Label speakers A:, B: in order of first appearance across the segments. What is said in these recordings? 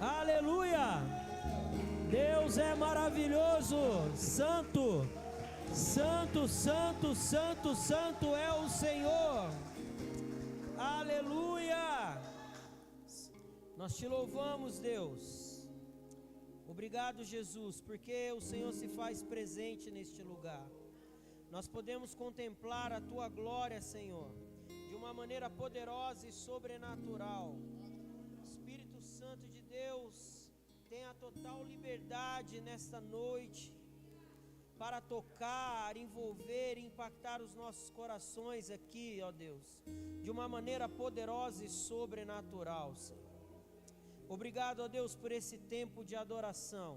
A: Aleluia! Deus é maravilhoso, santo, santo, santo, santo, santo é o Senhor. Aleluia! Nós te louvamos, Deus. Obrigado, Jesus, porque o Senhor se faz presente neste lugar. Nós podemos contemplar a tua glória, Senhor, de uma maneira poderosa e sobrenatural. Espírito Santo de Deus, tenha total liberdade nesta noite para tocar, envolver e impactar os nossos corações aqui, ó Deus, de uma maneira poderosa e sobrenatural, Senhor. Obrigado, ó Deus, por esse tempo de adoração.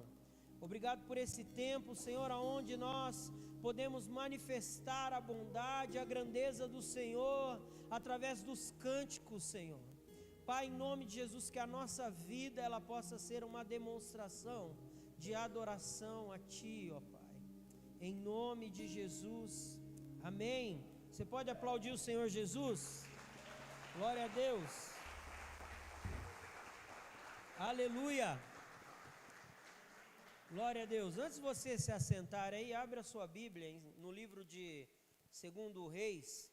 A: Obrigado por esse tempo, Senhor, onde nós podemos manifestar a bondade, a grandeza do Senhor através dos cânticos, Senhor. Pai, em nome de Jesus, que a nossa vida ela possa ser uma demonstração de adoração a Ti, ó Pai. Em nome de Jesus, amém. Você pode aplaudir o Senhor Jesus? Glória a Deus. Aleluia. Glória a Deus. Antes de você se assentar aí, abre a sua Bíblia no livro de 2 Reis,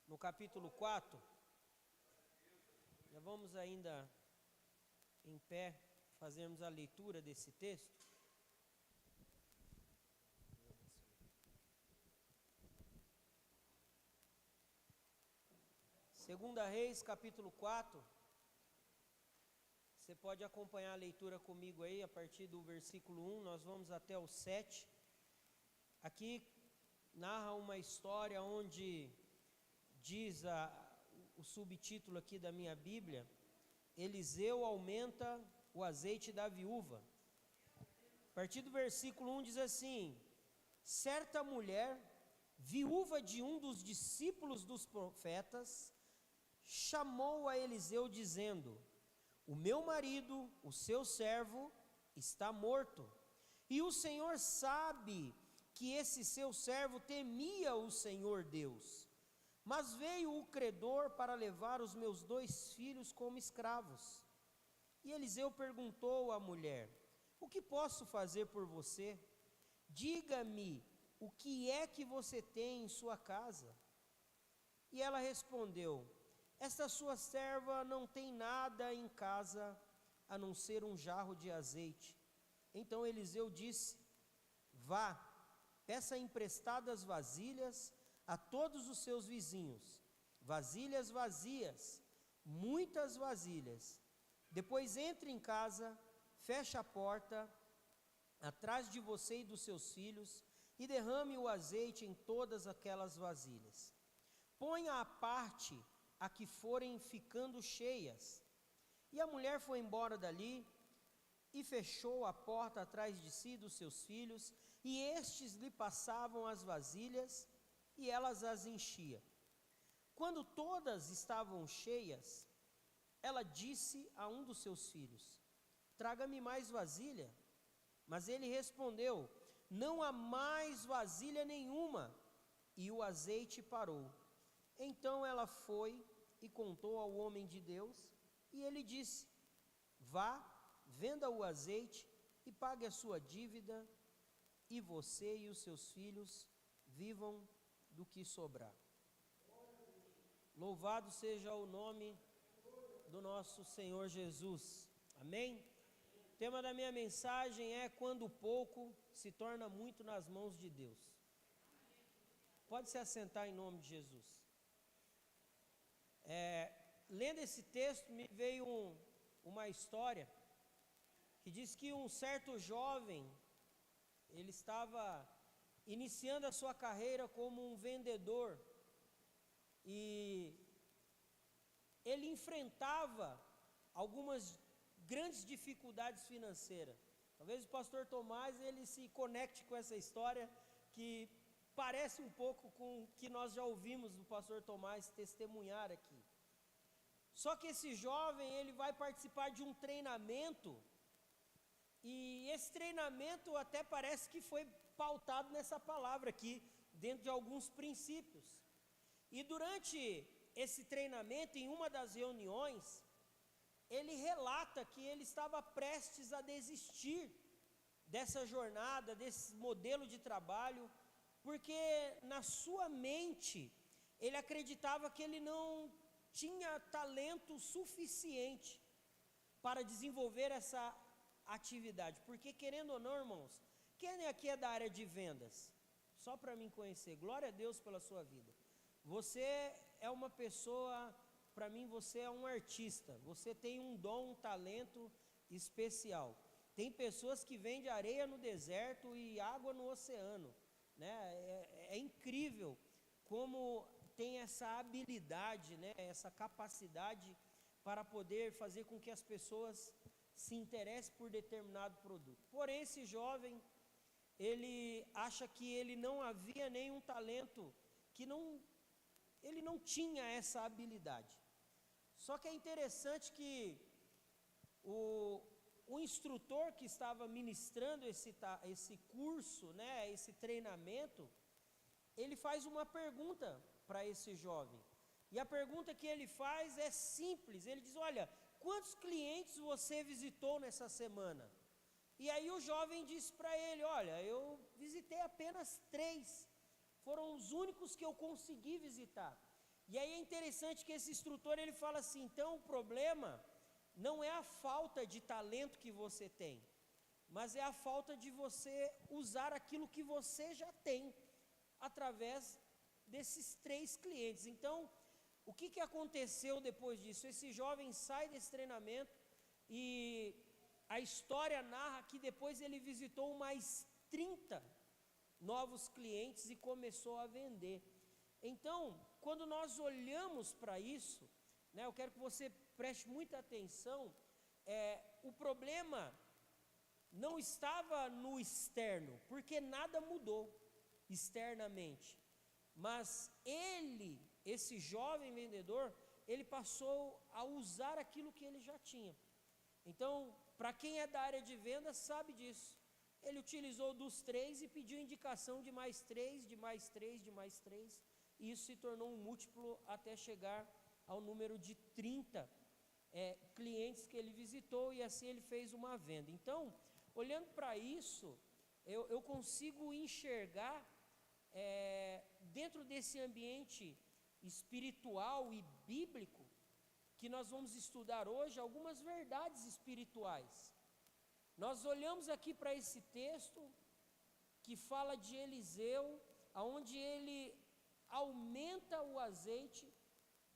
A: no capítulo 4. Já vamos ainda em pé fazermos a leitura desse texto. Segunda Reis, capítulo 4. Você pode acompanhar a leitura comigo aí, a partir do versículo 1, nós vamos até o 7. Aqui narra uma história onde diz o subtítulo aqui da minha Bíblia: Eliseu aumenta o azeite da viúva. A partir do versículo 1 diz assim: certa mulher, viúva de um dos discípulos dos profetas, chamou a Eliseu dizendo: o meu marido, o seu servo, está morto, e o Senhor sabe que esse seu servo temia o Senhor Deus. Mas veio o credor para levar os meus 2 filhos como escravos. E Eliseu perguntou à mulher: o que posso fazer por você? Diga-me, o que é que você tem em sua casa? E ela respondeu: esta sua serva não tem nada em casa a não ser um jarro de azeite. Então Eliseu disse: vá, peça emprestadas vasilhas a todos os seus vizinhos, vasilhas vazias, muitas vasilhas. Depois entre em casa, feche a porta atrás de você e dos seus filhos e derrame o azeite em todas aquelas vasilhas. Ponha à parte a que forem ficando cheias. E a mulher foi embora dali e fechou a porta atrás de si e dos seus filhos, e estes lhe passavam as vasilhas e elas as enchia. Quando todas estavam cheias, ela disse a um dos seus filhos: traga-me mais vasilha. Mas ele respondeu: não há mais vasilha nenhuma. E o azeite parou. Então ela foi e contou ao homem de Deus, e ele disse: vá, venda o azeite e pague a sua dívida, e você e os seus filhos vivam do que sobrar. Louvado seja o nome do nosso Senhor Jesus. Amém? O tema da minha mensagem é: quando o pouco se torna muito nas mãos de Deus. Pode se assentar em nome de Jesus. Lendo esse texto, me veio uma história que diz que um certo jovem, ele estava iniciando a sua carreira como um vendedor, e ele enfrentava algumas grandes dificuldades financeiras. Talvez o pastor Tomás ele se conecte com essa história, que parece um pouco com o que nós já ouvimos do pastor Tomás testemunhar aqui. Só que esse jovem, ele vai participar de um treinamento, e esse treinamento até parece que foi pautado nessa palavra aqui, dentro de alguns princípios. E durante esse treinamento, em uma das reuniões, ele relata que ele estava prestes a desistir dessa jornada, desse modelo de trabalho, porque na sua mente ele acreditava que ele não tinha talento suficiente para desenvolver essa atividade. Porque, querendo ou não, irmãos, quem aqui é da área de vendas? Só para mim conhecer, glória a Deus pela sua vida. Você é uma pessoa, para mim você é um artista, você tem um dom, um talento especial. Tem pessoas que vendem areia no deserto e água no oceano, né? É incrível como tem essa habilidade, né? Essa capacidade para poder fazer com que as pessoas se interessem por determinado produto. Porém, esse jovem, ele acha que ele não havia nenhum talento, que ele não tinha essa habilidade. Só que é interessante que o instrutor que estava ministrando esse curso, né, esse treinamento, ele faz uma pergunta para esse jovem. E a pergunta que ele faz é simples. Ele diz: olha, quantos clientes você visitou nessa semana? E aí o jovem disse para ele: olha, eu visitei apenas 3. Foram os únicos que eu consegui visitar. E aí é interessante que esse instrutor, ele fala assim: então o problema não é a falta de talento que você tem, mas é a falta de você usar aquilo que você já tem, através desses 3 clientes. Então, o que aconteceu depois disso? Esse jovem sai desse treinamento e a história narra que depois ele visitou mais 30 novos clientes e começou a vender. Então, quando nós olhamos para isso, né, eu quero que você preste muita atenção, o problema não estava no externo, porque nada mudou externamente, mas esse jovem vendedor, ele passou a usar aquilo que ele já tinha. Então, para quem é da área de venda sabe disso. Ele utilizou dos 3 e pediu indicação de mais 3, de mais 3, de mais 3, e isso se tornou um múltiplo até chegar ao número de 30 clientes que ele visitou, e assim ele fez uma venda. Então, olhando para isso, eu consigo enxergar dentro desse ambiente espiritual e bíblico que nós vamos estudar hoje, algumas verdades espirituais. Nós olhamos aqui para esse texto que fala de Eliseu, onde ele aumenta o azeite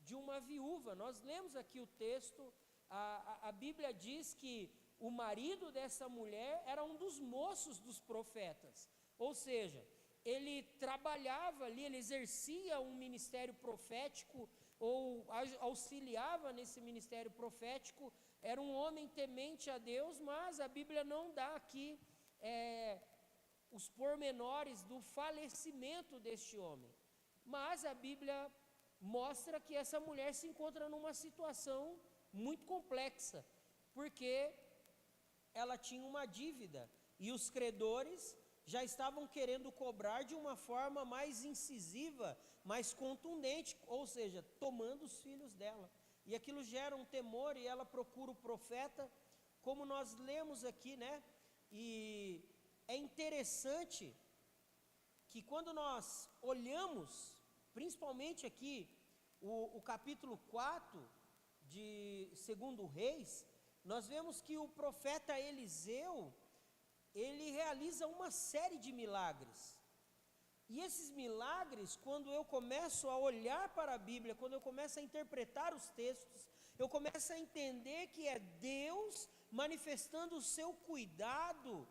A: de uma viúva. Nós lemos aqui o texto, a Bíblia diz que o marido dessa mulher era um dos moços dos profetas, ou seja, ele trabalhava ali, ele exercia um ministério profético, ou auxiliava nesse ministério profético, era um homem temente a Deus, mas a Bíblia não dá aqui os pormenores do falecimento deste homem. Mas a Bíblia mostra que essa mulher se encontra numa situação muito complexa, porque ela tinha uma dívida, e os credores já estavam querendo cobrar de uma forma mais incisiva, mais contundente, ou seja, tomando os filhos dela. E aquilo gera um temor, e ela procura o profeta, como nós lemos aqui, né? E é interessante que quando nós olhamos, principalmente aqui, o capítulo 4 de 2 Reis, nós vemos que o profeta Eliseu, ele realiza uma série de milagres. E esses milagres, quando eu começo a olhar para a Bíblia, quando eu começo a interpretar os textos, eu começo a entender que é Deus manifestando o seu cuidado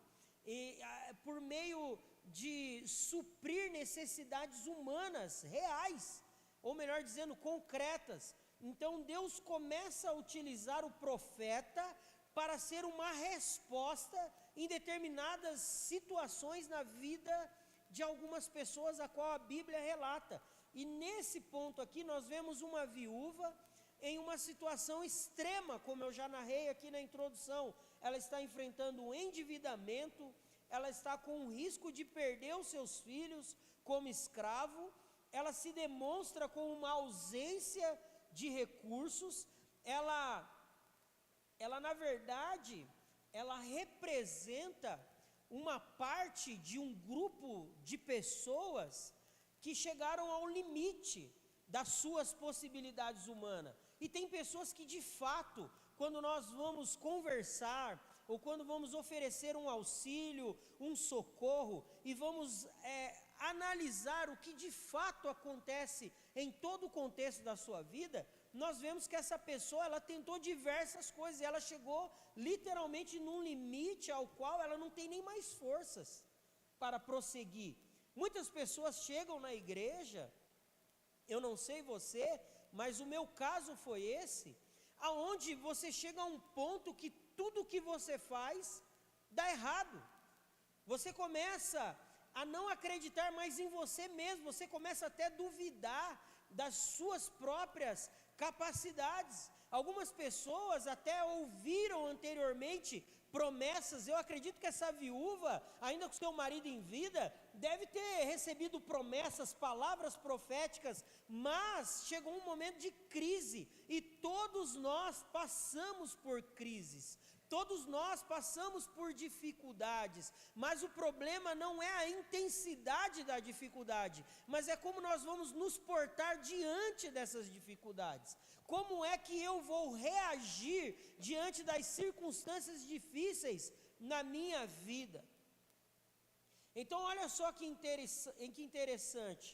A: por meio de suprir necessidades humanas, reais, ou melhor dizendo, concretas. Então Deus começa a utilizar o profeta para ser uma resposta em determinadas situações na vida de algumas pessoas, a qual a Bíblia relata. E nesse ponto aqui nós vemos uma viúva em uma situação extrema, como eu já narrei aqui na introdução. Ela está enfrentando um endividamento, ela está com o risco de perder os seus filhos como escravo, ela se demonstra com uma ausência de recursos, na verdade, ela representa uma parte de um grupo de pessoas que chegaram ao limite das suas possibilidades humanas. E tem pessoas que, de fato, quando nós vamos conversar, ou quando vamos oferecer um auxílio, um socorro, e vamos analisar o que de fato acontece em todo o contexto da sua vida, nós vemos que essa pessoa, ela tentou diversas coisas, e ela chegou literalmente num limite ao qual ela não tem nem mais forças para prosseguir. Muitas pessoas chegam na igreja, eu não sei você, mas o meu caso foi esse, aonde você chega a um ponto que tudo que você faz dá errado. Você começa a não acreditar mais em você mesmo, você começa até a duvidar das suas próprias capacidades. Algumas pessoas até ouviram anteriormente promessas. Eu acredito que essa viúva, ainda com seu marido em vida, deve ter recebido promessas, palavras proféticas, mas chegou um momento de crise, e todos nós passamos por crises. Todos nós passamos por dificuldades, mas o problema não é a intensidade da dificuldade, mas é como nós vamos nos portar diante dessas dificuldades. Como é que eu vou reagir diante das circunstâncias difíceis na minha vida? Então, olha só que interessante.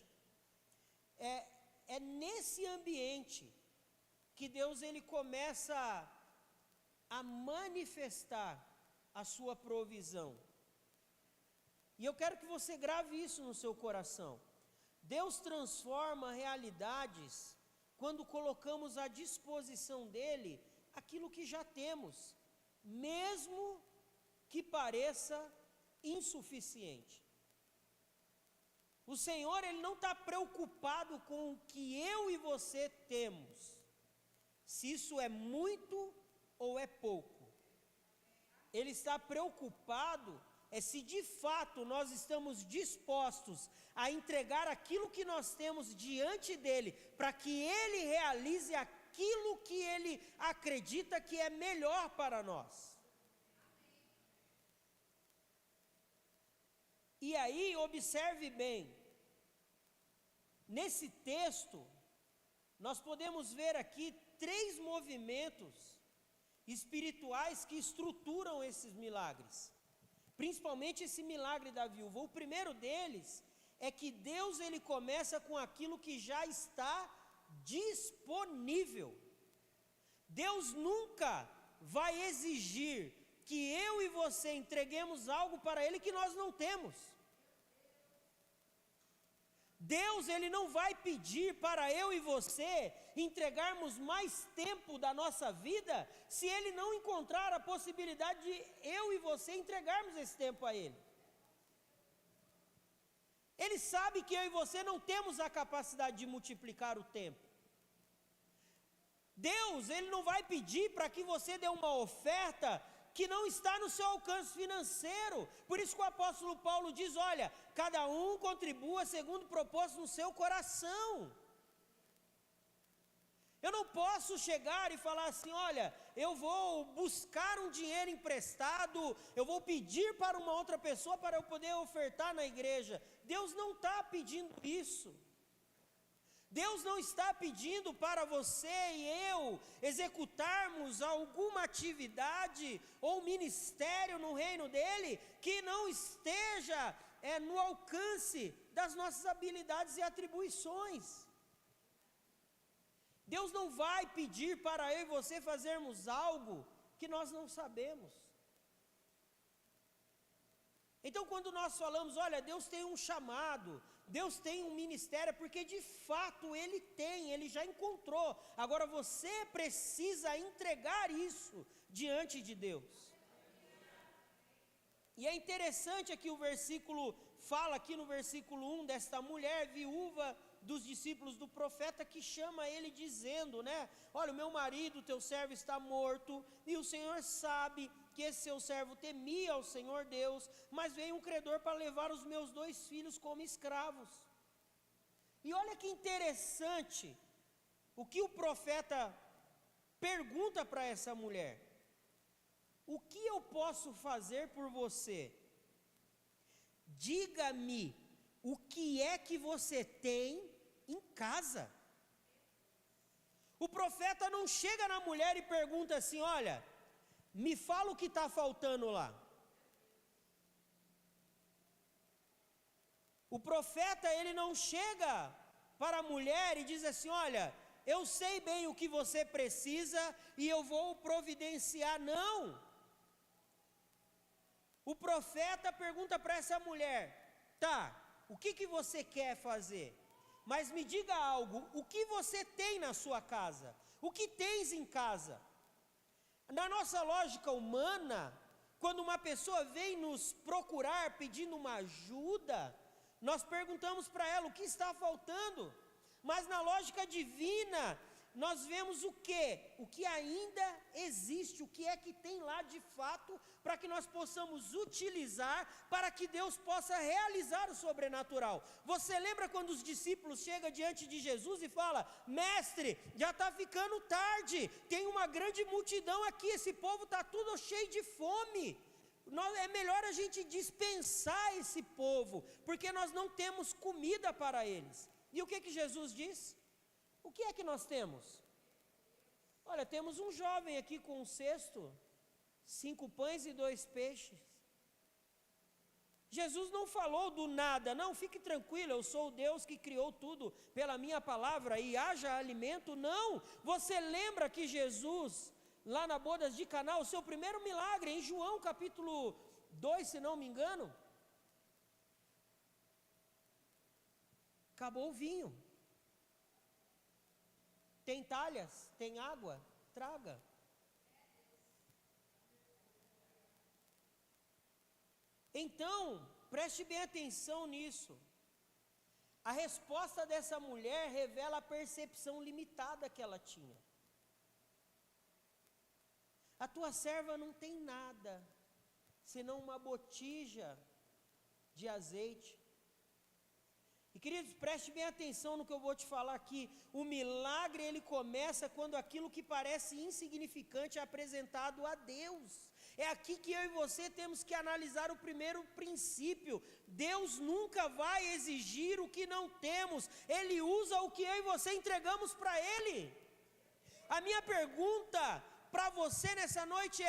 A: É nesse ambiente que Deus ele começa a manifestar a sua provisão. E eu quero que você grave isso no seu coração. Deus transforma realidades quando colocamos à disposição dele aquilo que já temos, mesmo que pareça insuficiente. O Senhor, ele não está preocupado com o que eu e você temos, se isso é muito ou é pouco. Ele está preocupado se de fato nós estamos dispostos a entregar aquilo que nós temos diante dele, para que ele realize aquilo que ele acredita que é melhor para nós. E aí, observe bem, nesse texto, nós podemos ver aqui 3 movimentos espirituais que estruturam esses milagres, principalmente esse milagre da viúva. O primeiro deles é que Deus ele começa com aquilo que já está disponível. Deus nunca vai exigir que eu e você entreguemos algo para ele que nós não temos. Deus ele não vai pedir para eu e você entregarmos mais tempo da nossa vida, se ele não encontrar a possibilidade de eu e você entregarmos esse tempo a ele. Ele sabe que eu e você não temos a capacidade de multiplicar o tempo. Deus ele não vai pedir para que você dê uma oferta que não está no seu alcance financeiro. Por isso que o apóstolo Paulo diz, olha, cada um contribua segundo o propósito no seu coração. Eu não posso chegar e falar assim, olha, eu vou buscar um dinheiro emprestado, eu vou pedir para uma outra pessoa para eu poder ofertar na igreja. Deus não está pedindo isso. Deus não está pedindo para você e eu executarmos alguma atividade ou ministério no reino dele que não esteja no alcance das nossas habilidades e atribuições. Deus não vai pedir para eu e você fazermos algo que nós não sabemos. Então, quando nós falamos, olha, Deus tem um chamado, Deus tem um ministério, porque de fato Ele tem, Ele já encontrou. Agora você precisa entregar isso diante de Deus. E é interessante aqui o versículo, fala aqui no versículo 1, desta mulher viúva dos discípulos do profeta, que chama ele dizendo, olha, o meu marido, teu servo está morto, e o Senhor sabe que esse seu servo temia ao Senhor Deus, mas veio um credor para levar os meus 2 filhos como escravos. E olha que interessante, o que o profeta pergunta para essa mulher. o que eu posso fazer por você? Diga-me o que é que você tem em casa. O profeta não chega na mulher e pergunta assim: olha, me fala o que está faltando lá. O profeta, ele não chega para a mulher e diz assim: olha, eu sei bem o que você precisa e eu vou providenciar. Não. O profeta pergunta para essa mulher: tá, o que você quer fazer? Mas me diga algo, o que você tem na sua casa? O que tens em casa? Na nossa lógica humana, quando uma pessoa vem nos procurar pedindo uma ajuda, nós perguntamos para ela o que está faltando. Mas na lógica divina, nós vemos o quê? O que ainda existe, o que é que tem lá de fato, para que nós possamos utilizar, para que Deus possa realizar o sobrenatural. Você lembra quando os discípulos chegam diante de Jesus e falam: mestre, já está ficando tarde, tem uma grande multidão aqui, esse povo está tudo cheio de fome. É melhor a gente dispensar esse povo, porque nós não temos comida para eles. E o que Jesus diz? O que é que nós temos? Olha, temos um jovem aqui com um cesto, 5 pães e 2 peixes. Jesus não falou do nada, não, fique tranquilo, eu sou o Deus que criou tudo pela minha palavra e haja alimento. Não, você lembra que Jesus, lá na bodas de Caná, o seu primeiro milagre, em João capítulo 2, se não me engano, acabou o vinho. Tem talhas? Tem água? Traga. Então, preste bem atenção nisso. A resposta dessa mulher revela a percepção limitada que ela tinha. A tua serva não tem nada, senão uma botija de azeite. E queridos, preste bem atenção no que eu vou te falar aqui. O milagre, ele começa quando aquilo que parece insignificante é apresentado a Deus. É aqui que eu e você temos que analisar o primeiro princípio. Deus nunca vai exigir o que não temos. Ele usa o que eu e você entregamos para Ele. A minha pergunta para você nessa noite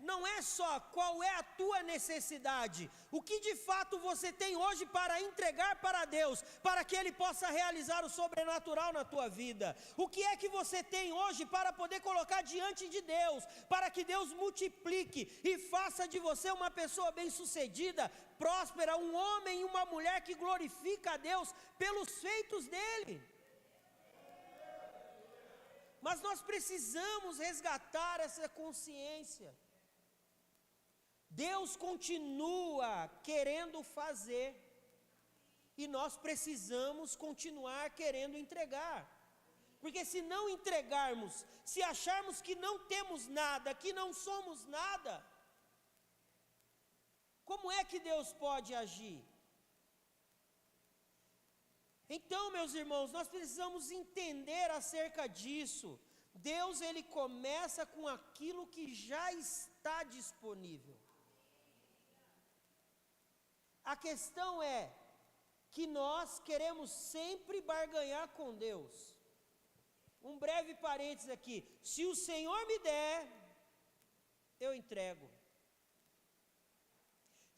A: não é só qual é a tua necessidade, o que de fato você tem hoje para entregar para Deus, para que Ele possa realizar o sobrenatural na tua vida. O que é que você tem hoje para poder colocar diante de Deus, para que Deus multiplique e faça de você uma pessoa bem-sucedida, próspera, um homem e uma mulher que glorifica a Deus pelos feitos dEle. Mas nós precisamos resgatar essa consciência. Deus continua querendo fazer, e nós precisamos continuar querendo entregar, porque se não entregarmos, se acharmos que não temos nada, que não somos nada, como é que Deus pode agir? Então, meus irmãos, nós precisamos entender acerca disso. Deus, ele começa com aquilo que já está disponível. A questão é que nós queremos sempre barganhar com Deus. Um breve parênteses aqui: se o Senhor me der, eu entrego.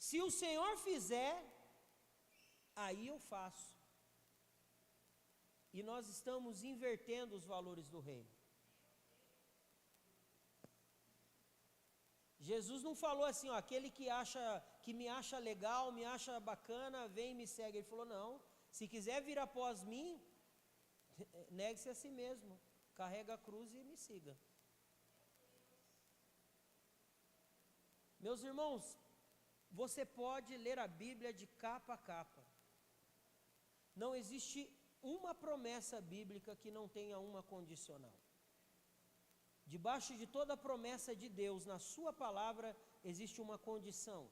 A: Se o Senhor fizer, aí eu faço. E nós estamos invertendo os valores do reino. Jesus não falou assim, ó, aquele que me acha legal, me acha bacana, vem e me segue. Ele falou: não, se quiser vir após mim, negue-se a si mesmo, carrega a cruz e me siga. Meus irmãos, você pode ler a Bíblia de capa a capa. Não existe uma promessa bíblica que não tenha uma condicional. Debaixo de toda promessa de Deus, na sua palavra, existe uma condição.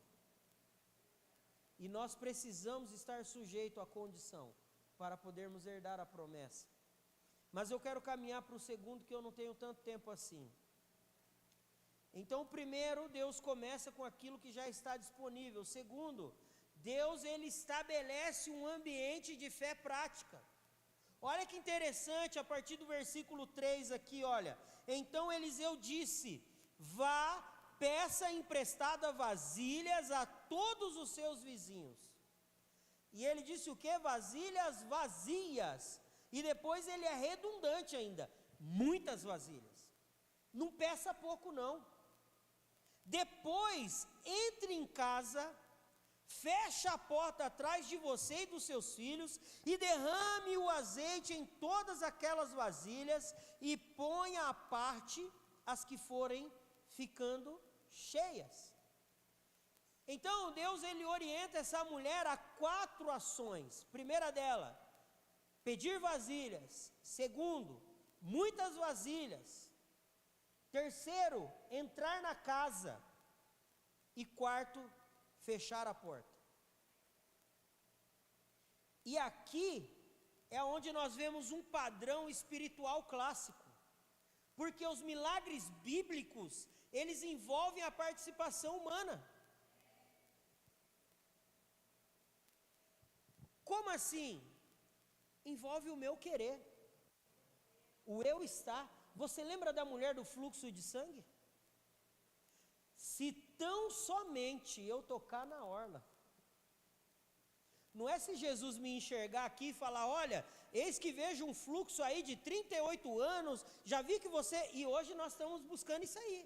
A: E nós precisamos estar sujeitos à condição, para podermos herdar a promessa. Mas eu quero caminhar para o segundo, que eu não tenho tanto tempo assim. Então, primeiro, Deus começa com aquilo que já está disponível. Segundo, Deus ele estabelece um ambiente de fé prática. Olha que interessante, a partir do versículo 3 aqui, olha. Então Eliseu disse: vá, peça emprestada vasilhas a todos os seus vizinhos. E ele disse o que? Vasilhas vazias. E depois ele é redundante ainda: muitas vasilhas. Não peça pouco não. Depois, entre em casa, feche a porta atrás de você e dos seus filhos, e derrame o azeite em todas aquelas vasilhas, e ponha à parte as que forem ficando cheias. Então Deus ele orienta essa mulher a 4 ações. Primeira dela, pedir vasilhas. Segundo, muitas vasilhas. Terceiro, entrar na casa. E quarto, fechar a porta. E aqui é onde nós vemos um padrão espiritual clássico. Porque os milagres bíblicos, eles envolvem a participação humana. Como assim? Envolve o meu querer, o eu estar. Você lembra da mulher do fluxo de sangue? Se tão somente eu tocar na orla. Não é se Jesus me enxergar aqui e falar: olha, eis que vejo um fluxo aí de 38 anos, já vi que você... E hoje nós estamos buscando isso aí.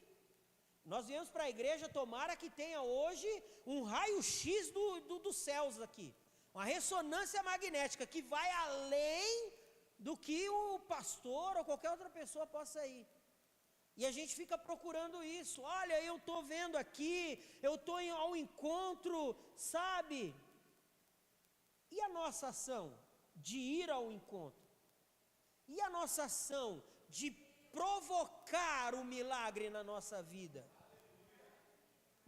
A: Nós viemos para a igreja, tomara que tenha hoje um raio-x dos céus aqui. Uma ressonância magnética que vai além do que o pastor ou qualquer outra pessoa possa ir. E a gente fica procurando isso. Olha, eu estou vendo aqui, eu estou ao encontro, sabe? E a nossa ação de ir ao encontro? E a nossa ação de provocar o milagre na nossa vida?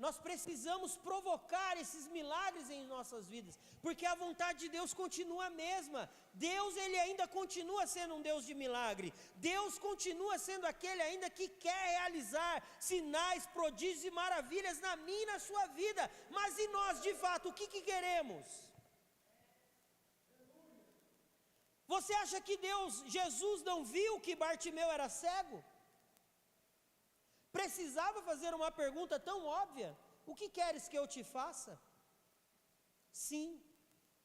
A: Nós precisamos provocar esses milagres em nossas vidas, porque a vontade de Deus continua a mesma. Deus ele ainda continua sendo um Deus de milagre. Deus continua sendo aquele ainda que quer realizar sinais, prodígios e maravilhas na minha e na sua vida. Mas e nós, de fato, o que queremos? Você acha que Jesus não viu que Bartimeu era cego? Precisava fazer uma pergunta tão óbvia: o que queres que eu te faça? Sim,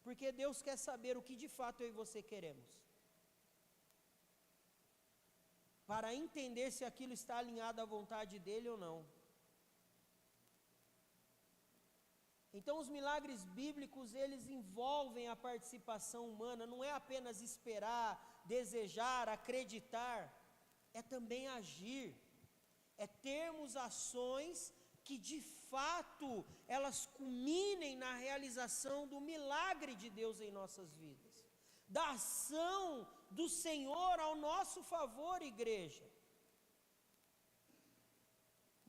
A: porque Deus quer saber o que de fato eu e você queremos, para entender se aquilo está alinhado à vontade dEle ou não. Então os milagres bíblicos, eles envolvem a participação humana. Não é apenas esperar, desejar, acreditar, é também agir. É termos ações que de fato elas culminem na realização do milagre de Deus em nossas vidas, da ação do Senhor ao nosso favor, igreja.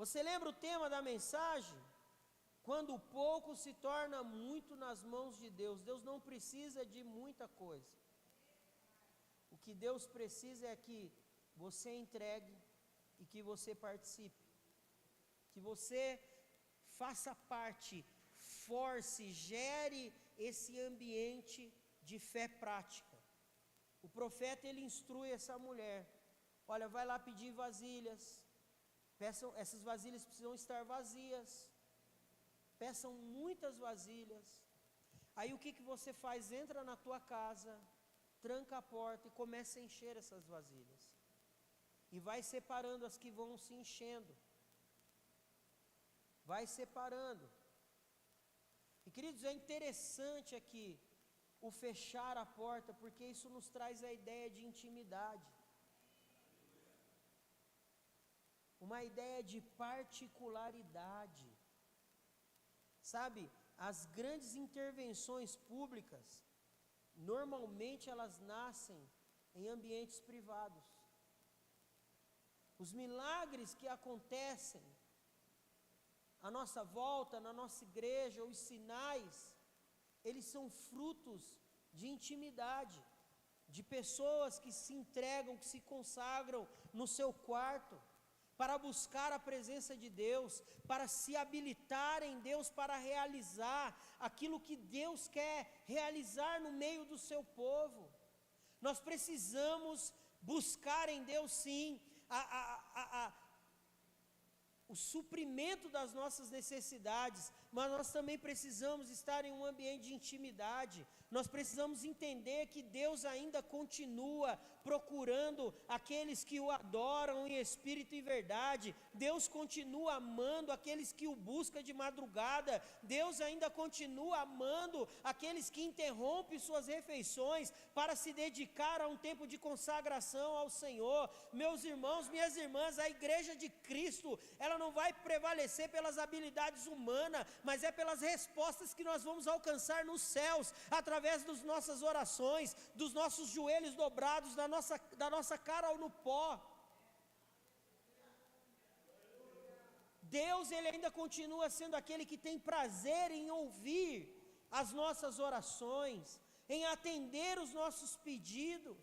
A: Você lembra o tema da mensagem? Quando o pouco se torna muito nas mãos de Deus. Deus não precisa de muita coisa. O que Deus precisa é que você entregue e que você participe, que você faça parte, force, gere esse ambiente de fé prática. O profeta ele instrui essa mulher: olha, vai lá pedir vasilhas, peçam, essas vasilhas precisam estar vazias, peçam muitas vasilhas. Aí o que você faz? Entra na tua casa, tranca a porta e começa a encher essas vasilhas. E vai separando as que vão se enchendo. Vai separando. E queridos, é interessante aqui o fechar a porta, porque isso nos traz a ideia de intimidade. Uma ideia de particularidade. Sabe, as grandes intervenções públicas, normalmente elas nascem em ambientes privados. Os milagres que acontecem à nossa volta, na nossa igreja, os sinais, eles são frutos de intimidade, de pessoas que se entregam, que se consagram no seu quarto, para buscar a presença de Deus, para se habilitar em Deus para realizar aquilo que Deus quer realizar no meio do seu povo. Nós precisamos buscar em Deus sim o suprimento das nossas necessidades, mas nós também precisamos estar em um ambiente de intimidade. Nós precisamos entender que Deus ainda continua procurando aqueles que o adoram em espírito e verdade. Deus continua amando aqueles que o buscam de madrugada. Deus ainda continua amando aqueles que interrompem suas refeições para se dedicar a um tempo de consagração ao Senhor. Meus irmãos, minhas irmãs, a igreja de Cristo, ela não vai prevalecer pelas habilidades humanas, mas é pelas respostas que nós vamos alcançar nos céus, através das nossas orações, dos nossos joelhos dobrados, da nossa cara no pó. Deus, Ele ainda continua sendo aquele que tem prazer em ouvir as nossas orações, em atender os nossos pedidos.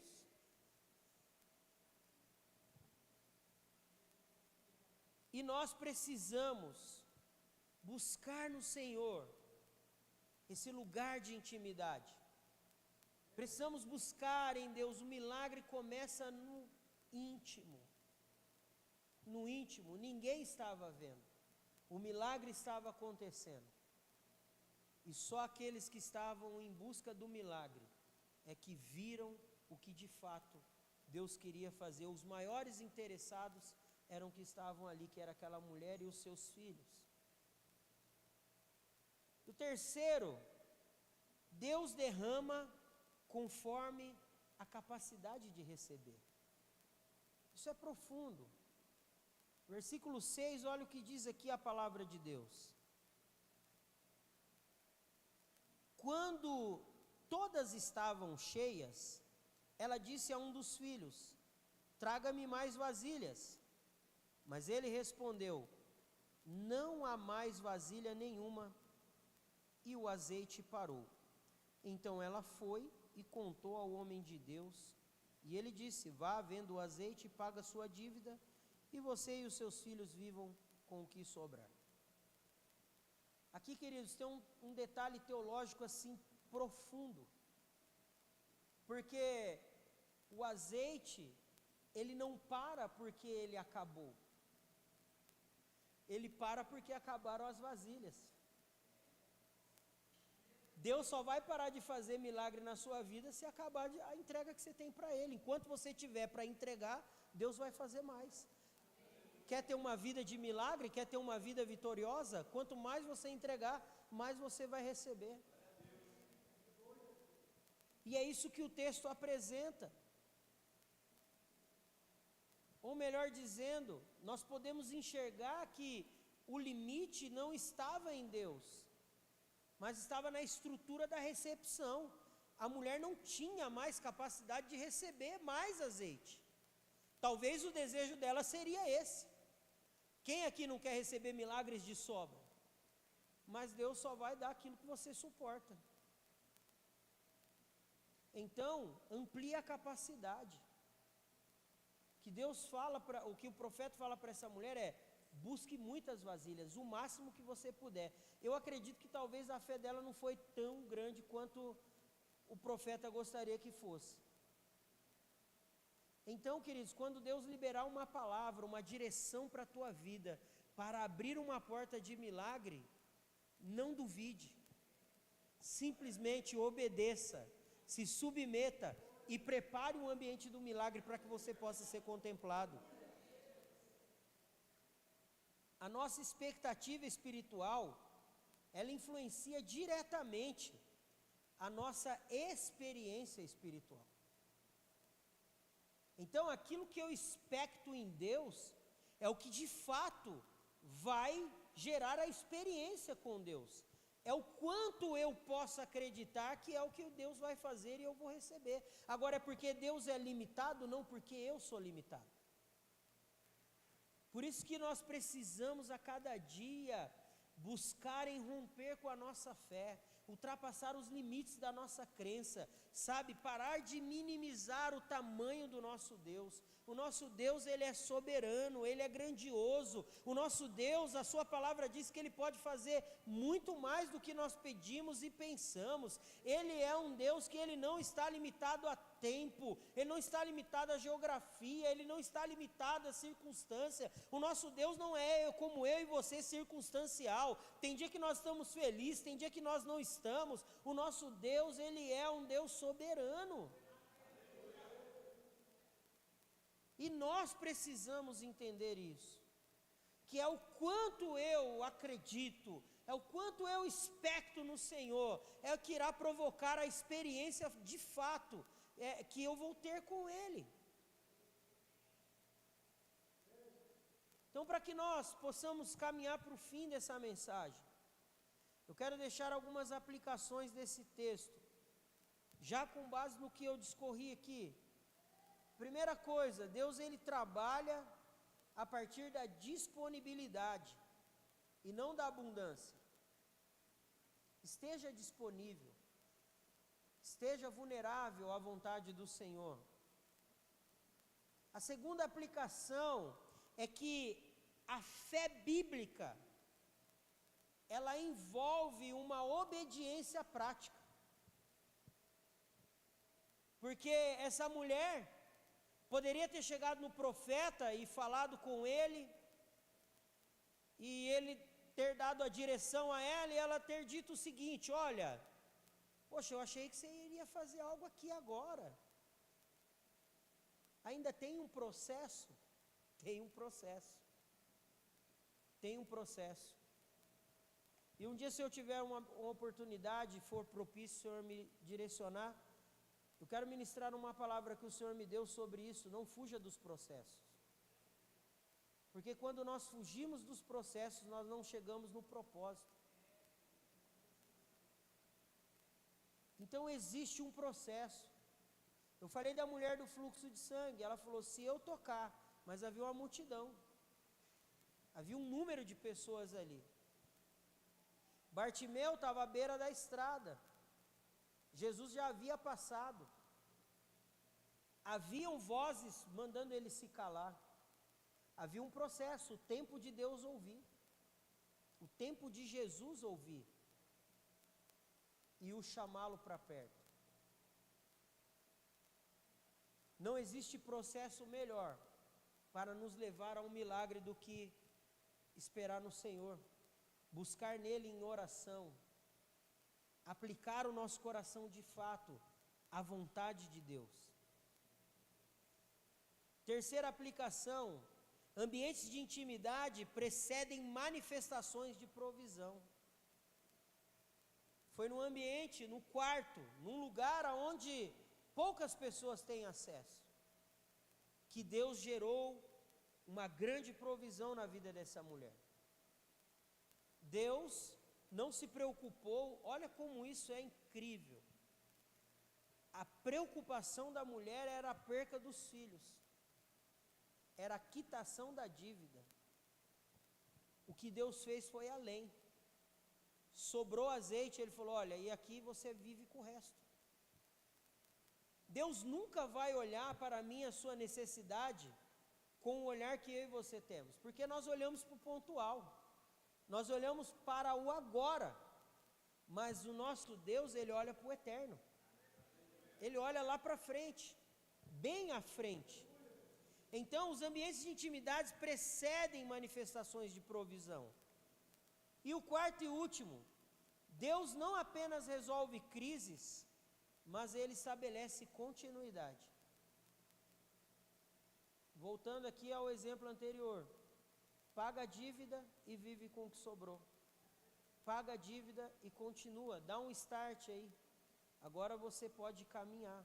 A: E nós precisamos buscar no Senhor esse lugar de intimidade. Precisamos buscar em Deus. O milagre começa no íntimo. No íntimo, ninguém estava vendo. O milagre estava acontecendo. E só aqueles que estavam em busca do milagre é que viram o que de fato Deus queria fazer. Os maiores interessados eram que estavam ali, que era aquela mulher e os seus filhos. O terceiro, Deus derrama conforme a capacidade de receber. Isso é profundo. Versículo 6, olha o que diz aqui a palavra de Deus. Quando todas estavam cheias, ela disse a um dos filhos: traga-me mais vasilhas. Mas ele respondeu: não há mais vasilha nenhuma. E o azeite parou. Então ela foi e contou ao homem de Deus. E ele disse: vá, venda o azeite e paga a sua dívida, e você e os seus filhos vivam com o que sobrar. Aqui, queridos, tem um detalhe teológico assim profundo. Porque o azeite, ele não para porque ele acabou. Ele para porque acabaram as vasilhas. Deus só vai parar de fazer milagre na sua vida se acabar a entrega que você tem para Ele. Enquanto você tiver para entregar, Deus vai fazer mais. Quer ter uma vida de milagre? Quer ter uma vida vitoriosa? Quanto mais você entregar, mais você vai receber. E é isso que o texto apresenta. Ou melhor dizendo, nós podemos enxergar que o limite não estava em Deus, mas estava na estrutura da recepção. A mulher não tinha mais capacidade de receber mais azeite. Talvez o desejo dela seria esse. Quem aqui não quer receber milagres de sobra? Mas Deus só vai dar aquilo que você suporta. Então, amplie a capacidade. Que Deus fala, o que o profeta fala para essa mulher é: busque muitas vasilhas, o máximo que você puder. Eu acredito que talvez a fé dela não foi tão grande quanto o profeta gostaria que fosse. Então, queridos, quando Deus liberar uma palavra, uma direção para a tua vida, para abrir uma porta de milagre, não duvide. Simplesmente obedeça, se submeta e prepare um ambiente do milagre para que você possa ser contemplado. A nossa expectativa espiritual, ela influencia diretamente a nossa experiência espiritual. Então, aquilo que eu expecto em Deus é o que de fato vai gerar a experiência com Deus. É o quanto eu posso acreditar que é o que Deus vai fazer e eu vou receber. Agora, é porque Deus é limitado, não porque eu sou limitado. Por isso que nós precisamos a cada dia buscar em romper com a nossa fé. ultrapassar os limites da nossa crença, sabe? Parar de minimizar o tamanho do nosso Deus. O nosso Deus, Ele é soberano, Ele é grandioso. O nosso Deus, a sua palavra diz que Ele pode fazer muito mais do que nós pedimos e pensamos. Ele é um Deus que Ele não está limitado a tempo, Ele não está limitado à geografia, Ele não está limitado à circunstância. O nosso Deus não é como eu e você, circunstancial. Tem dia que nós estamos felizes, tem dia que nós não estamos. O nosso Deus, Ele é um Deus soberano. E nós precisamos entender isso, que é o quanto eu acredito, é o quanto eu expecto no Senhor, é o que irá provocar a experiência de fato que eu vou ter com Ele. Então, para que nós possamos caminhar para o fim dessa mensagem, eu quero deixar algumas aplicações desse texto, já com base no que eu discorri aqui. Primeira coisa, Deus Ele trabalha a partir da disponibilidade e não da abundância. Esteja disponível, esteja vulnerável à vontade do Senhor. A segunda aplicação é que a fé bíblica, ela envolve uma obediência prática. Porque essa mulher poderia ter chegado no profeta e falado com ele, e ele ter dado a direção a ela, e ela ter dito o seguinte: olha, poxa, eu achei que você iria fazer algo aqui agora. Ainda tem um processo? Tem um processo. Tem um processo. E um dia, se eu tiver uma oportunidade, for propício, o Senhor me direcionar, eu quero ministrar uma palavra que o Senhor me deu sobre isso. Não fuja dos processos. Porque quando nós fugimos dos processos, nós não chegamos no propósito. Então existe um processo. Eu falei da mulher do fluxo de sangue. Ela falou: se eu tocar, mas havia uma multidão. Havia um número de pessoas ali. Bartimeu estava à beira da estrada. Jesus já havia passado. Haviam vozes mandando ele se calar. Havia um processo, o tempo de Deus ouvir. O tempo de Jesus ouvir. E o chamá-lo para perto. Não existe processo melhor para nos levar a um milagre do que esperar no Senhor. Buscar nele em oração. Aplicar o nosso coração de fato à vontade de Deus. Terceira aplicação: ambientes de intimidade precedem manifestações de provisão. Foi num ambiente, no quarto, num lugar onde poucas pessoas têm acesso, que Deus gerou uma grande provisão na vida dessa mulher. Deus não se preocupou, olha como isso é incrível. A preocupação da mulher era a perca dos filhos, era a quitação da dívida. O que Deus fez foi além. Sobrou azeite, Ele falou: olha, e aqui você vive com o resto. Deus nunca vai olhar para mim a sua necessidade com o olhar que eu e você temos, porque nós olhamos para o pontual. Nós olhamos para o agora, mas o nosso Deus, Ele olha para o eterno. Ele olha lá para frente, bem à frente. Então, os ambientes de intimidade precedem manifestações de provisão. E o quarto e último, Deus não apenas resolve crises, mas Ele estabelece continuidade. Voltando aqui ao exemplo anterior. Paga a dívida e vive com o que sobrou. Paga a dívida e continua. Dá um start aí. Agora você pode caminhar.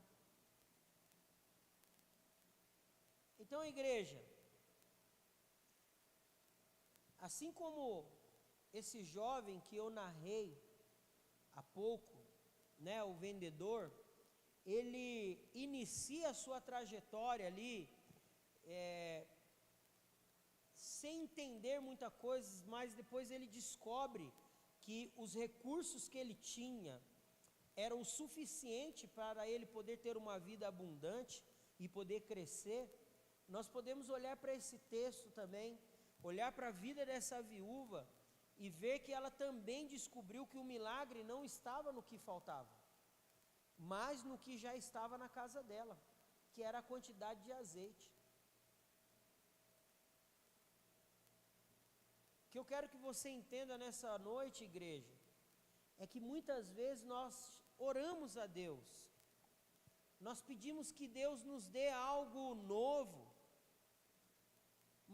A: Então, igreja, assim como esse jovem que eu narrei há pouco, né, o vendedor, ele inicia a sua trajetória ali, sem entender muita coisa, mas depois ele descobre que os recursos que ele tinha eram o suficiente para ele poder ter uma vida abundante e poder crescer, nós podemos olhar para esse texto também, olhar para a vida dessa viúva e ver que ela também descobriu que o milagre não estava no que faltava, mas no que já estava na casa dela, que era a quantidade de azeite. O que eu quero que você entenda nessa noite, igreja, é que muitas vezes nós oramos a Deus, nós pedimos que Deus nos dê algo novo,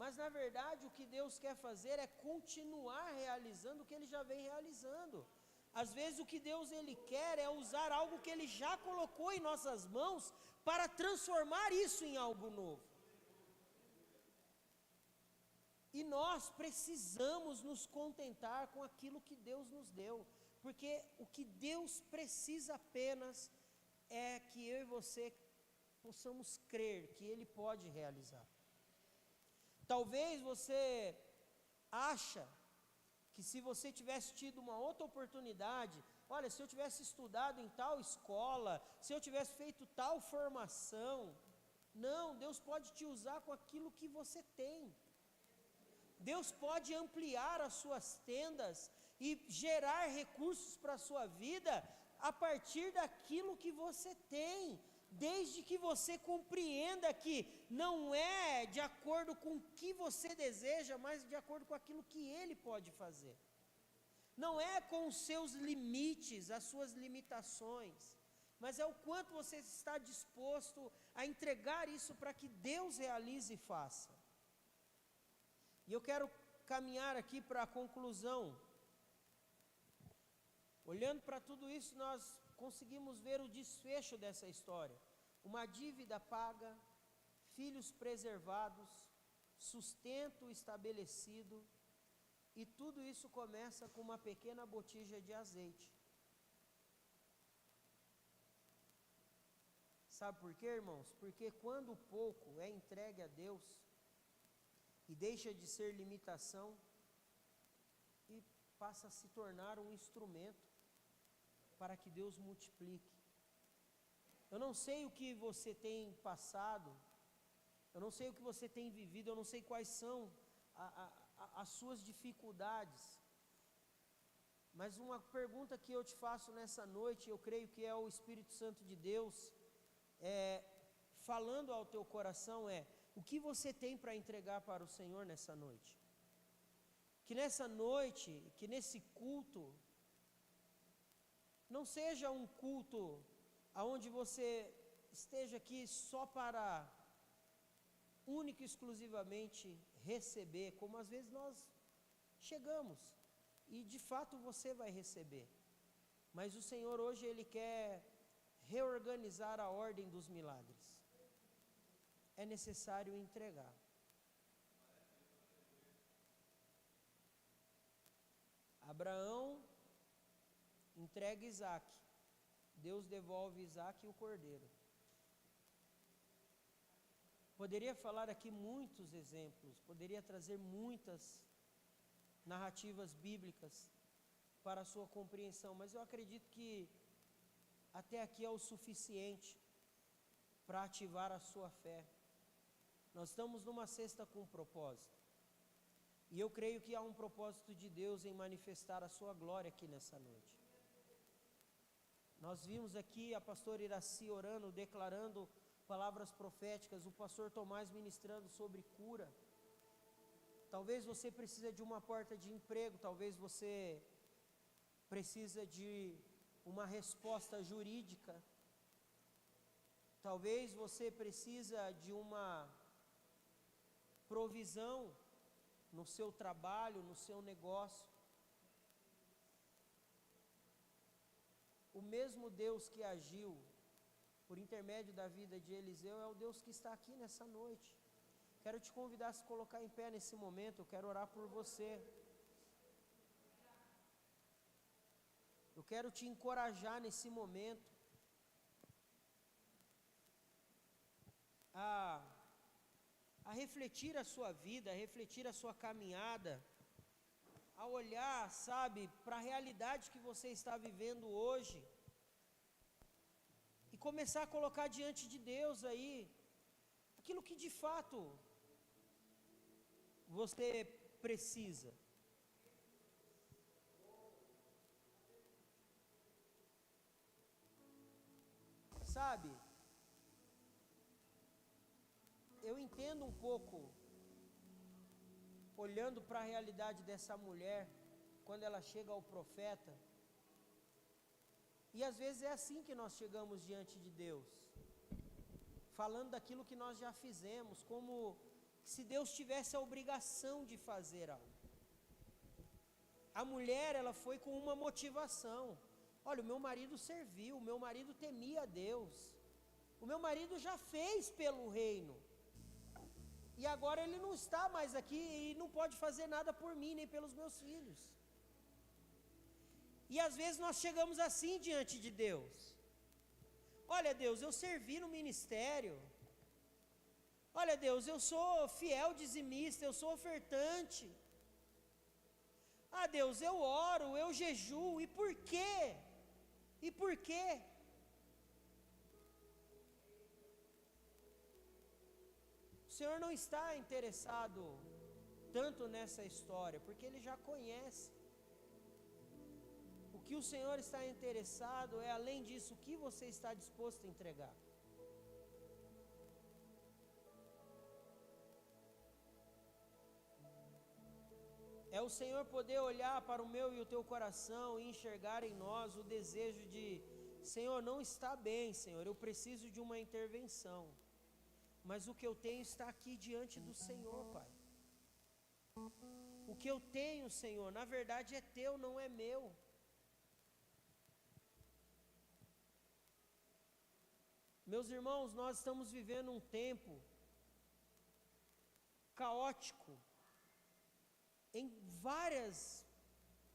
A: mas na verdade o que Deus quer fazer é continuar realizando o que Ele já vem realizando. Às vezes o que Deus Ele quer é usar algo que Ele já colocou em nossas mãos para transformar isso em algo novo. E nós precisamos nos contentar com aquilo que Deus nos deu, porque o que Deus precisa apenas é que eu e você possamos crer que Ele pode realizar. Talvez você acha que se você tivesse tido uma outra oportunidade, olha, se eu tivesse estudado em tal escola, se eu tivesse feito tal formação, não, Deus pode te usar com aquilo que você tem. Deus pode ampliar as suas tendas e gerar recursos para a sua vida a partir daquilo que você tem, desde que você compreenda que não é de acordo com o que você deseja, mas de acordo com aquilo que Ele pode fazer. Não é com os seus limites, as suas limitações, mas é o quanto você está disposto a entregar isso para que Deus realize e faça. E eu quero caminhar aqui para a conclusão. Olhando para tudo isso, nós conseguimos ver o desfecho dessa história. Uma dívida paga, filhos preservados, sustento estabelecido, e tudo isso começa com uma pequena botija de azeite. Sabe por quê, irmãos? Porque quando o pouco é entregue a Deus, e deixa de ser limitação, e passa a se tornar um instrumento para que Deus multiplique. Eu não sei o que você tem passado, eu não sei o que você tem vivido, eu não sei quais são as suas dificuldades, mas uma pergunta que eu te faço nessa noite, eu creio que é o Espírito Santo de Deus falando ao teu coração, o que você tem para entregar para o Senhor nessa noite? Que nessa noite, que nesse culto, não seja um culto onde você esteja aqui só para única e exclusivamente receber, como às vezes nós chegamos, e de fato você vai receber. Mas o Senhor hoje Ele quer reorganizar a ordem dos milagres. É necessário entregar. Abraão entrega Isaac, Deus devolve Isaac e o cordeiro. Poderia falar aqui muitos exemplos, poderia trazer muitas narrativas bíblicas para a sua compreensão, mas eu acredito que até aqui é o suficiente para ativar a sua fé. Nós estamos numa cesta com um propósito, e eu creio que há um propósito de Deus em manifestar a sua glória aqui nessa noite. Nós vimos aqui a pastora Iraci orando, declarando palavras proféticas, o pastor Tomás ministrando sobre cura. Talvez você precise de uma porta de emprego, talvez você precisa de uma resposta jurídica, talvez você precisa de uma provisão no seu trabalho, no seu negócio. O mesmo Deus que agiu por intermédio da vida de Eliseu é o Deus que está aqui nessa noite. Quero te convidar a se colocar em pé nesse momento, eu quero orar por você. Eu quero te encorajar nesse momento a refletir a sua vida, a refletir a sua caminhada, a olhar, sabe, para a realidade que você está vivendo hoje e começar a colocar diante de Deus aí aquilo que de fato você precisa. Sabe, eu entendo um pouco, olhando para a realidade dessa mulher, quando ela chega ao profeta, e às vezes é assim que nós chegamos diante de Deus, falando daquilo que nós já fizemos, como se Deus tivesse a obrigação de fazer algo. A mulher, ela foi com uma motivação: olha, o meu marido serviu, o meu marido temia a Deus, o meu marido já fez pelo reino, e agora ele não está mais aqui e não pode fazer nada por mim, nem pelos meus filhos. E às vezes nós chegamos assim diante de Deus: olha, Deus, eu servi no ministério, olha, Deus, eu sou fiel dizimista, eu sou ofertante, ah, Deus, eu oro, eu jejuo, e por quê? E por quê? O Senhor não está interessado tanto nessa história, porque Ele já conhece. O que o Senhor está interessado é, além disso, o que você está disposto a entregar. É o Senhor poder olhar para o meu e o teu coração e enxergar em nós o desejo de: Senhor, não está bem, Senhor, eu preciso de uma intervenção, mas o que eu tenho está aqui diante do Senhor, Pai. O que eu tenho, Senhor, na verdade é teu, não é meu. Meus irmãos, nós estamos vivendo um tempo caótico em várias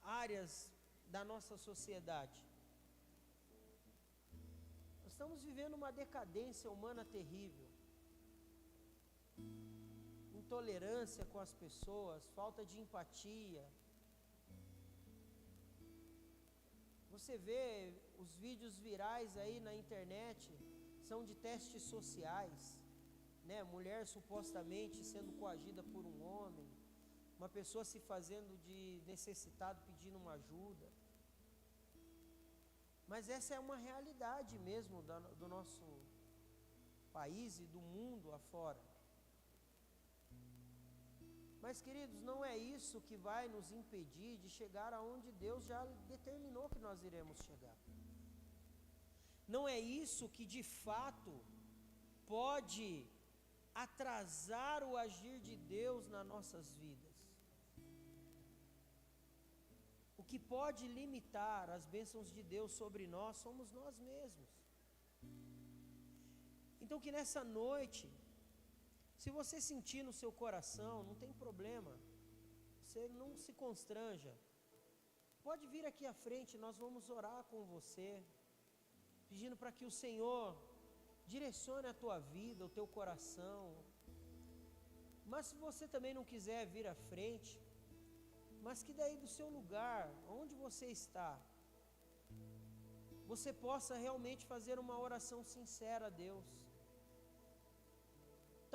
A: áreas da nossa sociedade. Nós estamos vivendo uma decadência humana terrível. Intolerância com as pessoas, falta de empatia. Você vê os vídeos virais aí na internet, são de testes sociais, né? Mulher supostamente sendo coagida por um homem, uma pessoa se fazendo de necessitado pedindo uma ajuda. Mas essa é uma realidade mesmo do nosso país e do mundo afora. Mas, queridos, não é isso que vai nos impedir de chegar aonde Deus já determinou que nós iremos chegar. Não é isso que de fato pode atrasar o agir de Deus nas nossas vidas. O que pode limitar as bênçãos de Deus sobre nós somos nós mesmos. Então, que nessa noite, se você sentir no seu coração, não tem problema, você não se constranja, pode vir aqui à frente, nós vamos orar com você, pedindo para que o Senhor direcione a tua vida, o teu coração. Mas se você também não quiser vir à frente, mas que daí do seu lugar, onde você está, você possa realmente fazer uma oração sincera a Deus.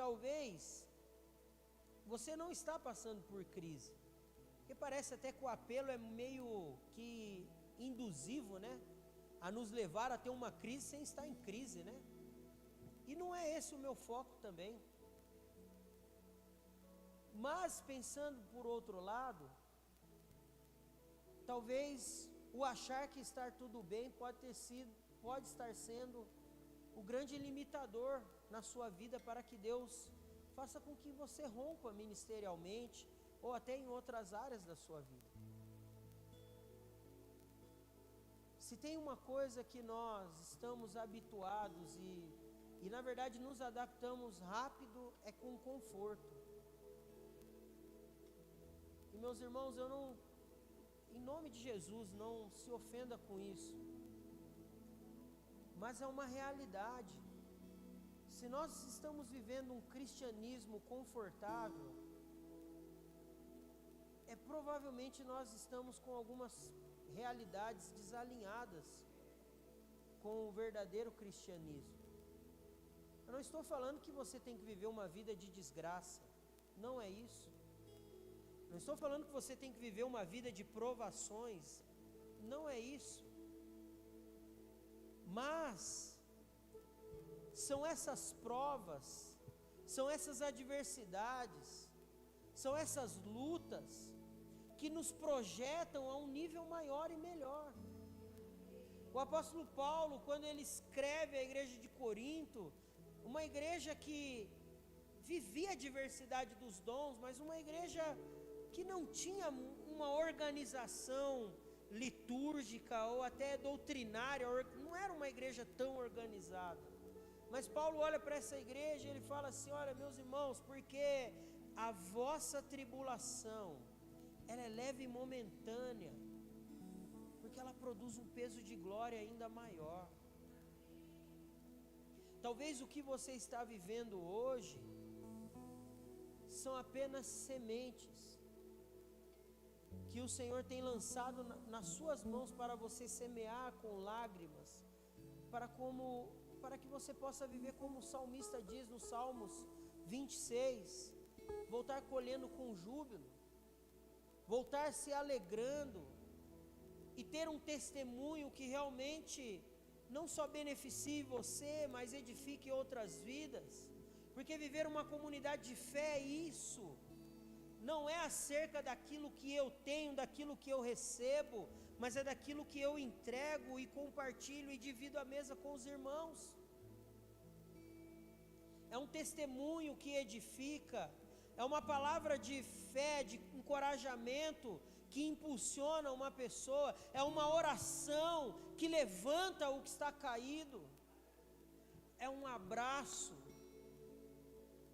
A: Talvez você não está passando por crise, porque parece até que o apelo é meio que induzivo, né? A nos levar a ter uma crise sem estar em crise, né? E não é esse o meu foco também. Mas pensando por outro lado, talvez o achar que estar tudo bem pode estar sendo o grande limitador na sua vida para que Deus faça com que você rompa ministerialmente ou até em outras áreas da sua vida. Se tem uma coisa que nós estamos habituados e na verdade nos adaptamos rápido, é com conforto. E meus irmãos, eu não, em nome de Jesus, não se ofenda com isso, mas é uma realidade. Se nós estamos vivendo um cristianismo confortável, é provavelmente nós estamos com algumas realidades desalinhadas com o verdadeiro cristianismo. Eu não estou falando que você tem que viver uma vida de desgraça, não é isso. Não estou falando que você tem que viver uma vida de provações, não é isso. Mas são essas provas, são essas adversidades, são essas lutas que nos projetam a um nível maior e melhor. O apóstolo Paulo, quando ele escreve à igreja de Corinto, uma igreja que vivia a diversidade dos dons, mas uma igreja que não tinha uma organização litúrgica ou até doutrinária, não era uma igreja tão organizada. Mas Paulo olha para essa igreja e ele fala assim: olha, meus irmãos, porque a vossa tribulação, ela é leve e momentânea, porque ela produz um peso de glória ainda maior. Talvez o que você está vivendo hoje são apenas sementes que o Senhor tem lançado nas suas mãos para você semear com lágrimas, para que você possa viver como o salmista diz no Salmos 26, voltar colhendo com júbilo, voltar se alegrando e ter um testemunho que realmente não só beneficie você, mas edifique outras vidas. Porque viver uma comunidade de fé é isso. Não é acerca daquilo que eu tenho, daquilo que eu recebo, mas é daquilo que eu entrego e compartilho e divido a mesa com os irmãos. É um testemunho que edifica, é uma palavra de fé, de encorajamento que impulsiona uma pessoa, é uma oração que levanta o que está caído, é um abraço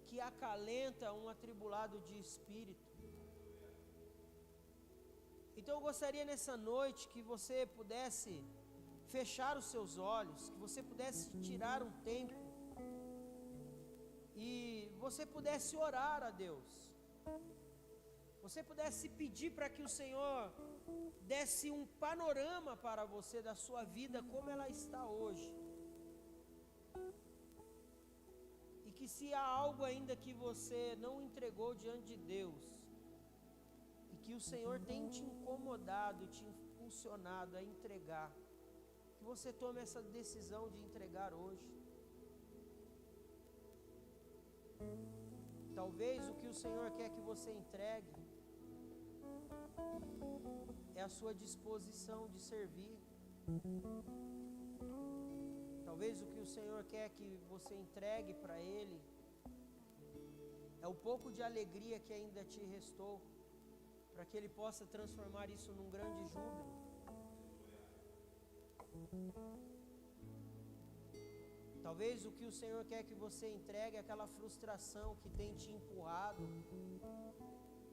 A: que acalenta um atribulado de espírito. Então eu gostaria nessa noite que você pudesse fechar os seus olhos, que você pudesse tirar um tempo e você pudesse orar a Deus, você pudesse pedir para que o Senhor desse um panorama para você da sua vida como ela está hoje. E que se há algo ainda que você não entregou diante de Deus, e que o Senhor tem te incomodado, te impulsionado a entregar, que você tome essa decisão de entregar hoje. Talvez o que o Senhor quer que você entregue é a sua disposição de servir. Talvez o que o Senhor quer que você entregue para Ele é o pouco de alegria que ainda te restou, para que Ele possa transformar isso num grande júbilo. Talvez o que o Senhor quer que você entregue é aquela frustração que tem te empurrado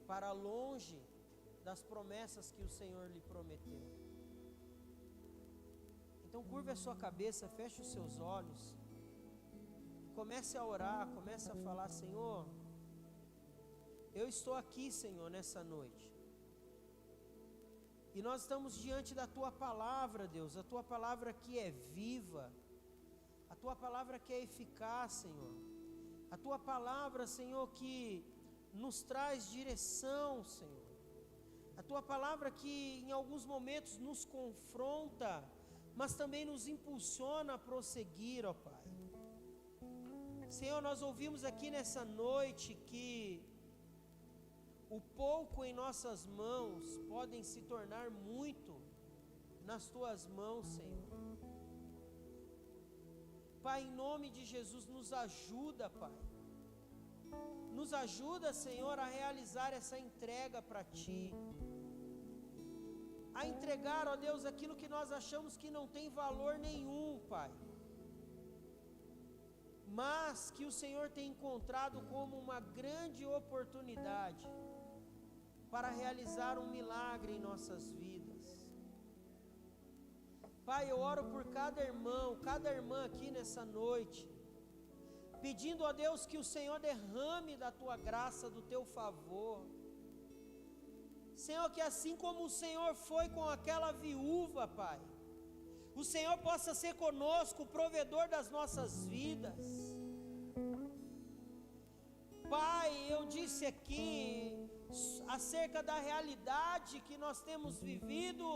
A: para longe das promessas que o Senhor lhe prometeu. Então curve a sua cabeça, feche os seus olhos, comece a orar, comece a falar: Senhor, eu estou aqui, Senhor, nessa noite. E nós estamos diante da Tua palavra, Deus, a Tua palavra que é viva, a Tua palavra que é eficaz, Senhor. A Tua palavra, Senhor, que nos traz direção, Senhor. A Tua palavra que em alguns momentos nos confronta, mas também nos impulsiona a prosseguir, ó Pai. Senhor, nós ouvimos aqui nessa noite que o pouco em nossas mãos podem se tornar muito nas Tuas mãos, Senhor. Pai, em nome de Jesus, nos ajuda, Pai. Nos ajuda, Senhor, a realizar essa entrega para Ti. A entregar, ó Deus, aquilo que nós achamos que não tem valor nenhum, Pai. Mas que o Senhor tem encontrado como uma grande oportunidade para realizar um milagre em nossas vidas. Pai, eu oro por cada irmão, cada irmã aqui nessa noite, pedindo a Deus que o Senhor derrame da Tua graça, do Teu favor. Senhor, que assim como o Senhor foi com aquela viúva, Pai, o Senhor possa ser conosco, o provedor das nossas vidas. Pai, eu disse aqui acerca da realidade que nós temos vivido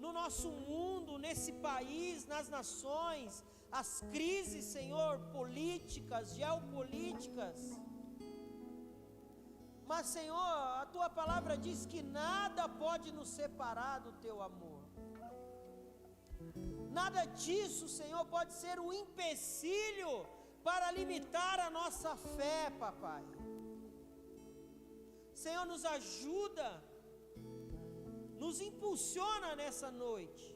A: no nosso mundo, nesse país, nas nações, as crises, Senhor, políticas, geopolíticas. Mas, Senhor, a Tua palavra diz que nada pode nos separar do Teu amor. Nada disso, Senhor, pode ser um empecilho para limitar a nossa fé, Papai. Senhor, nos ajuda, nos impulsiona nessa noite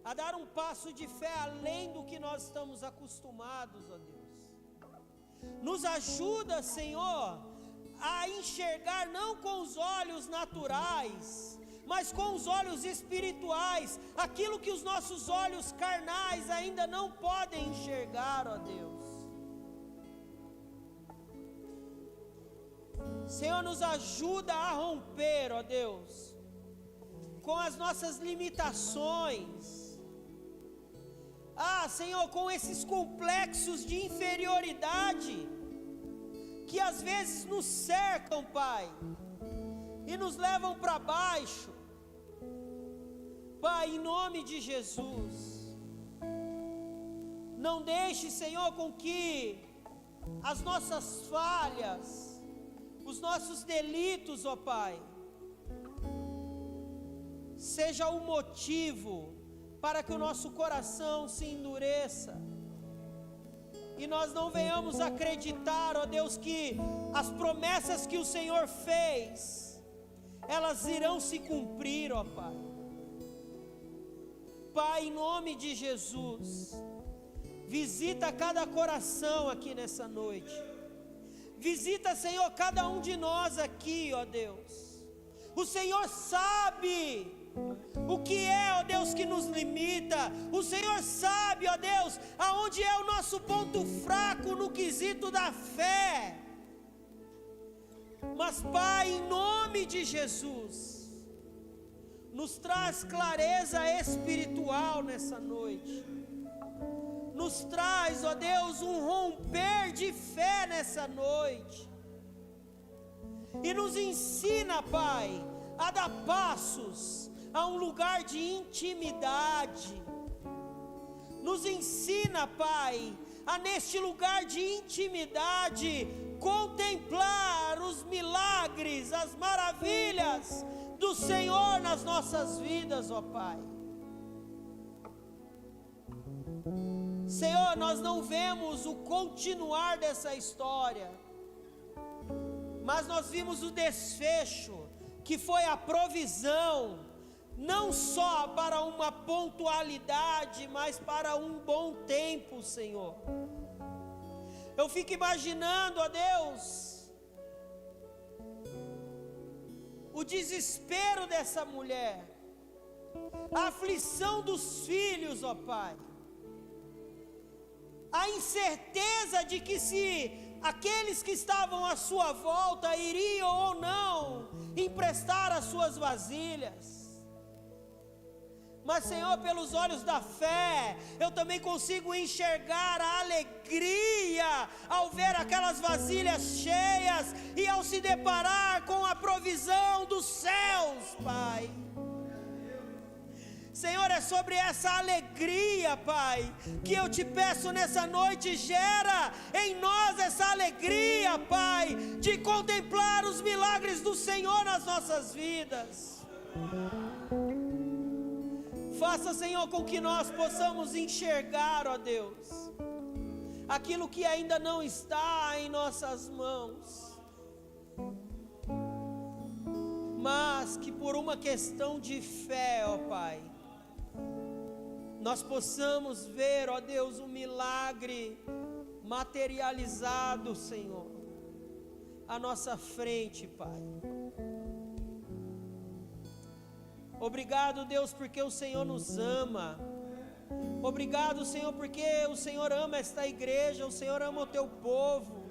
A: a dar um passo de fé além do que nós estamos acostumados, ó Deus. Nos ajuda, Senhor, a enxergar não com os olhos naturais, mas com os olhos espirituais, aquilo que os nossos olhos carnais ainda não podem enxergar, ó Deus. Senhor, nos ajuda a romper, ó Deus, com as nossas limitações. Senhor, com esses complexos de inferioridade que às vezes nos cercam, Pai, e nos levam para baixo. Pai, em nome de Jesus, não deixe, Senhor, com que as nossas falhas, os nossos delitos, ó Pai, seja o motivo para que o nosso coração se endureça, e nós não venhamos acreditar, ó Deus, que as promessas que o Senhor fez, elas irão se cumprir, ó Pai. Pai, em nome de Jesus, visita cada coração aqui nessa noite. Visita, Senhor, cada um de nós aqui, ó Deus. O Senhor sabe o que é, ó Deus, que nos limita. O Senhor sabe, ó Deus, aonde é o nosso ponto fraco no quesito da fé. Mas, Pai, em nome de Jesus, nos traz clareza espiritual nessa noite. Nos traz, ó Deus, um romper de fé nessa noite. E nos ensina, Pai, a dar passos a um lugar de intimidade. Nos ensina, Pai, a neste lugar de intimidade contemplar os milagres, as maravilhas do Senhor nas nossas vidas, ó Pai. Senhor, nós não vemos o continuar dessa história, mas nós vimos o desfecho, que foi a provisão, não só para uma pontualidade, mas para um bom tempo, Senhor. Eu fico imaginando, ó Deus, o desespero dessa mulher, a aflição dos filhos, ó Pai, a incerteza de que se aqueles que estavam à sua volta iriam ou não emprestar as suas vasilhas. Mas, Senhor, pelos olhos da fé, eu também consigo enxergar a alegria ao ver aquelas vasilhas cheias e ao se deparar com a provisão dos céus, Pai. Senhor, é sobre essa alegria, Pai, que eu te peço nessa noite, gera em nós essa alegria, Pai, de contemplar os milagres do Senhor nas nossas vidas. Faça, Senhor, com que nós possamos enxergar, ó Deus, aquilo que ainda não está em nossas mãos, mas que por uma questão de fé, ó Pai, nós possamos ver, ó Deus, um milagre materializado, Senhor, à nossa frente, Pai. Obrigado, Deus, porque o Senhor nos ama. Obrigado, Senhor, porque o Senhor ama esta igreja, o Senhor ama o teu povo.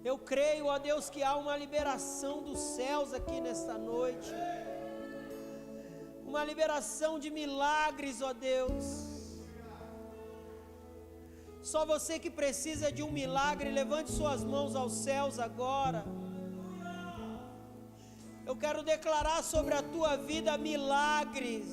A: Eu creio, ó Deus, que há uma liberação dos céus aqui nesta noite, uma liberação de milagres, ó Deus. Só você que precisa de um milagre, levante suas mãos aos céus agora. Eu quero declarar sobre a tua vida milagres.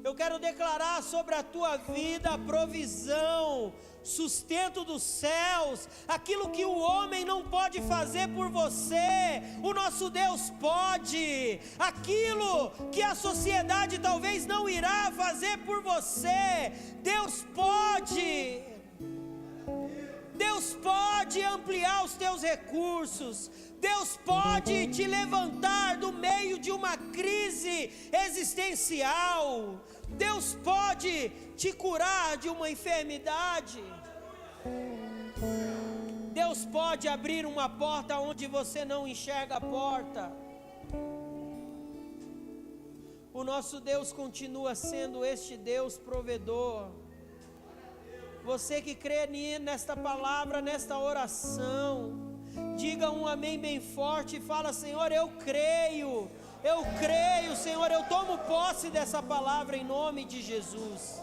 A: Eu quero declarar sobre a tua vida provisão, sustento dos céus. Aquilo que o homem não pode fazer por você, o nosso Deus pode. Aquilo que a sociedade talvez não irá fazer por você, Deus pode. Deus pode ampliar os teus recursos. Deus pode te levantar do meio de uma crise existencial. Deus pode te curar de uma enfermidade. Deus pode abrir uma porta onde você não enxerga a porta. O nosso Deus continua sendo este Deus provedor. Você que crê nesta palavra, nesta oração, diga um amém bem forte e fala: Senhor, eu creio, Senhor, eu tomo posse dessa palavra em nome de Jesus.